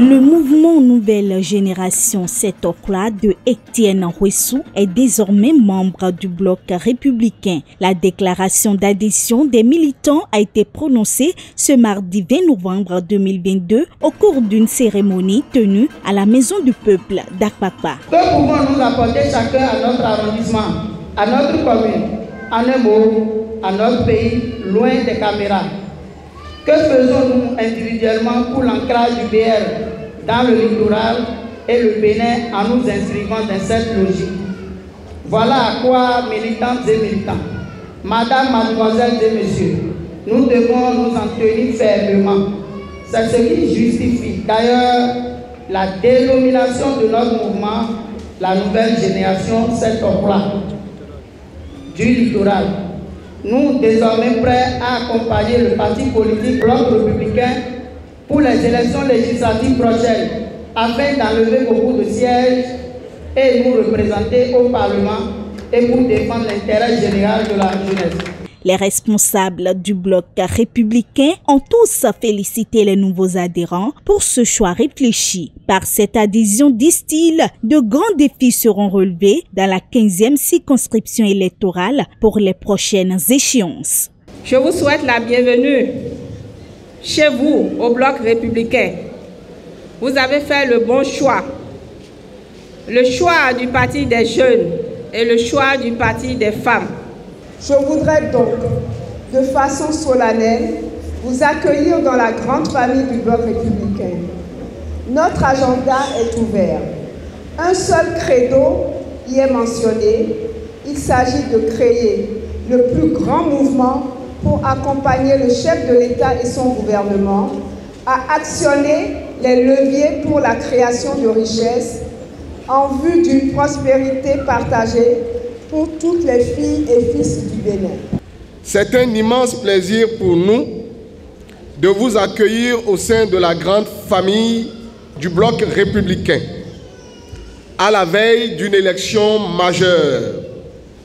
Le mouvement Nouvelle Génération Setokla de Etienne Ouessou est désormais membre du bloc républicain. La déclaration d'adhésion des militants a été prononcée ce mardi 20 novembre 2022 au cours d'une cérémonie tenue à la Maison du Peuple d'Akpakpa. Que pouvons-nous apporter chacun à notre arrondissement, à notre commune, en un mot, à notre pays, loin des caméras? Que faisons-nous individuellement pour l'ancrage du BR dans le littoral et le Bénin en nous inscrivant dans cette logique? Voilà à quoi, militantes et militants, madame, mademoiselles et messieurs, nous devons nous en tenir fermement. C'est ce qui justifie d'ailleurs la dénomination de notre mouvement, la Nouvelle Génération Setokla du littoral. Nous, désormais prêts à accompagner le parti politique Bloc républicain pour les élections législatives prochaines, afin d'enlever beaucoup de sièges et nous représenter au Parlement et pour défendre l'intérêt général de la jeunesse. Les responsables du bloc républicain ont tous félicité les nouveaux adhérents pour ce choix réfléchi. Par cette adhésion, disent-ils, de grands défis seront relevés dans la 15e circonscription électorale pour les prochaines échéances. Je vous souhaite la bienvenue chez vous au bloc républicain. Vous avez fait le bon choix. Le choix du parti des jeunes et le choix du parti des femmes. Je voudrais donc, de façon solennelle, vous accueillir dans la grande famille du bloc républicain. Notre agenda est ouvert. Un seul credo y est mentionné. Il s'agit de créer le plus grand mouvement pour accompagner le chef de l'État et son gouvernement à actionner les leviers pour la création de richesses en vue d'une prospérité partagée pour toutes les filles et fils du Bénin. C'est un immense plaisir pour nous de vous accueillir au sein de la grande famille du bloc républicain, à la veille d'une élection majeure,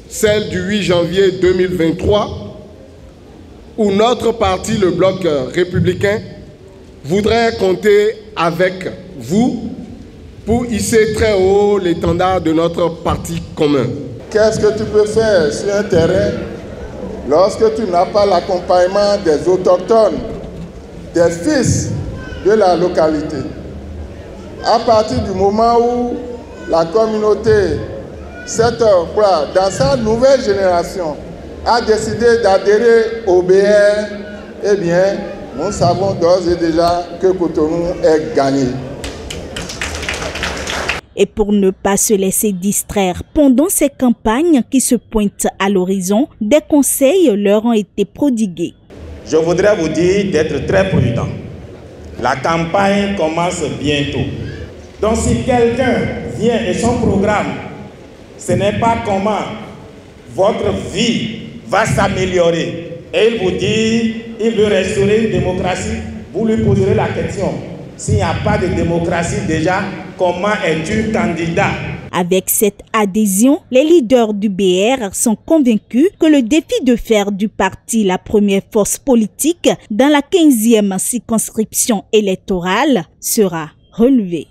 celle du 8 janvier 2023, où notre parti, le bloc républicain, voudrait compter avec vous pour hisser très haut l'étendard de notre parti commun. Qu'est-ce que tu peux faire sur un terrain lorsque tu n'as pas l'accompagnement des autochtones, des fils de la localité? À partir du moment où la communauté Setokla, dans sa nouvelle génération, a décidé d'adhérer au BR, eh bien, nous savons d'ores et déjà que Cotonou est gagné. Et pour ne pas se laisser distraire pendant ces campagnes qui se pointent à l'horizon, des conseils leur ont été prodigués. Je voudrais vous dire d'être très prudent. La campagne commence bientôt. Donc si quelqu'un vient et son programme, ce n'est pas comment votre vie va s'améliorer. Et il vous dit, il veut restaurer une démocratie, vous lui poserez la question. S'il n'y a pas de démocratie déjà, comment es-tu candidat? Avec cette adhésion, les leaders du BR sont convaincus que le défi de faire du parti la première force politique dans la 15e circonscription électorale sera relevé.